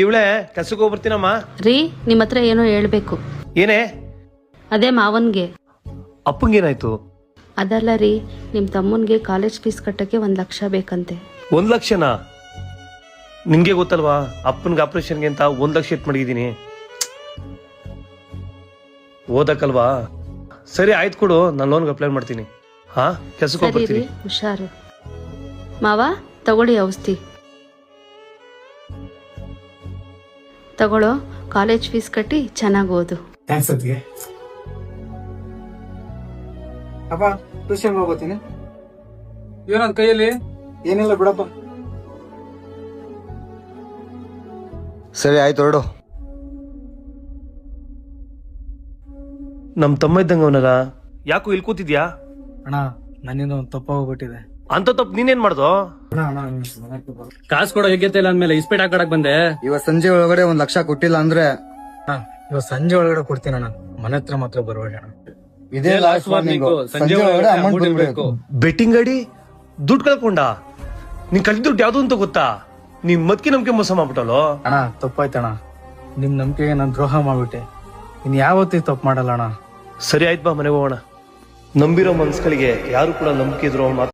ಇವಳೆ ಕೆಲ್ಸಕ್ಕೆ ಹೋಗ್ಬರ್ತೀನಮ್ಮ. ರೀ ನಿಮ್ಮ ಹತ್ರ ಏನೋ ಹೇಳ್ಬೇಕು. ಏನೇ? ಅದೇ ಮಾವನ್ಗೆ. ಅಪ್ಪಂಗೇನಾಯ್ತು? ಅದಲ್ಲ ರೀ, ನಿಮ್ ತಮ್ಮನ್ಗೆ ಕಾಲೇಜ್ ಫೀಸ್ ಕಟ್ಟಕ್ಕೆ 1 ಲಕ್ಷ ಬೇಕಂತೆ. 1 ಲಕ್ಷನಾ? ನಿನ್ಗೆ ಗೊತ್ತಲ್ವಾ ಅಪ್ಪನ್ಗೆ ಆಪರೇಷನ್ಗೆ ಅಂತ 1 ಲಕ್ಷ ಇಟ್ ಮಾಡಿದೀನಿ. ಓದಕ್ಕಲ್ವಾ? ಸರಿ ಆಯ್ತು ಕೊಡು, ನಾನು ಲೋನ್ಗೆ ಅಪ್ಲೈ ಮಾಡ್ತೀನಿ. ಹಾ, ಕೆಲ್ಸಕ್ಕೆ ಸರಿ ರೀ, ಹೋಗ್ಬರ್ತೀನಿ. ಹುಷಾರು. ಮಾವ ತಗೊಳ್ಳಿ ಔಷಧಿ. ತಗೊಳ್ಳೋ, ಕಾಲೇಜ್ ಫೀಸ್ ಕಟ್ಟಿ ಚೆನ್ನಾಗಿ ಓದು. ಥ್ಯಾಂಕ್ಸ್ ಅತ್ತಿಗೆ. ಅಪ್ಪ ಟ್ಯೂಷನ್ ಹೋಗ್ತೀನಿ. ಏನಂತ ಕೈಯಲ್ಲಿ? ಏನಿಲ್ಲ ಬಿಡಪ್ಪ. ಸರಿ ಆಯ್ತು ಹೊರಡು. ನಮ್ ತಮ್ಮ ಇದ್ದಂಗ ಅವನಾಗ ಯಾಕೋ ಇಲ್ಲಿ ಕೂತಿದ್ಯಾ? ಅಣ್ಣ ನನ್ನಿಂದ ಒಂದು ತಪ್ಪಾಗ್ಬಿಟ್ಟಿದೆ. ಅಂತ ತಪ್ಪು ನೀನೇನ್ ಮಾಡ್ದೋ? ಕಾಸು ಕೊಡೋ ಯೋಗ್ಯತೆ ಇಲ್ಲ ಅಂದ್ಮೇಲೆ ಇಸ್ಪೇಟ್ ಹಾಕಡಕ್ ಬಂದೆ. ಇವತ್ ಸಂಜೆ ಒಳಗಡೆ 1 ಲಕ್ಷ ಕೊಟ್ಟಿಲ್ಲ ಅಂದ್ರೆ ಇವಾಗ ಸಂಜೆ ಒಳಗಡೆ ಕೊಡ್ತೀನಿ ಅಣ್ಣ. ಮನೆ ಹತ್ರ ಮಾತ್ರ ಬರಬೇಡ ಅಣ್ಣ. ಇದೇ ಲಾಸ್ಟ್ ವಾರ್ನಿಂಗ್. ಸಂಜೆ ಒಳಗಡೆ ಅಮೌಂಟ್ ಬಿಡ್ಬೇಕು. ಬೆಟ್ಟಿಂಗ್ ಆಡಿ ದುಡ್ಡು ಕಳ್ಕೊಂಡ. ನೀನ್ ಕಳ್ದ ದುಡ್ಡು ಯಾವ್ದು ಅಂತ ಗೊತ್ತಾ? ನೀನ್ ಮದ್ಕಿ ನಂಬಿಕೆ ಮೋಸ ಮಾಡ್ಬಿಟ್ಟಲ್ಲೋ. ಅಣ್ಣ ತಪ್ಪಾಯ್ತಣ್ಣ, ನಿಮ್ ನಂಬಿಕೆಗೆ ನಾನು ದ್ರೋಹ ಮಾಡ್ಬಿಟ್ಟೆ. ಇನ್ ಯಾವತ್ತೂ ತಪ್ಪು ಮಾಡಲ್ಲ ಅಣ್ಣ. ಸರಿ ಆಯ್ತು ಬಾ, ಮನೆಗೆ ಹೋಗೋಣ. ನಂಬಿರೋ ಮನ್ಸ್ಗಳಿಗೆ ಯಾರು ಕೂಡ ನಂಬಿಕೆ ಇದ್ರು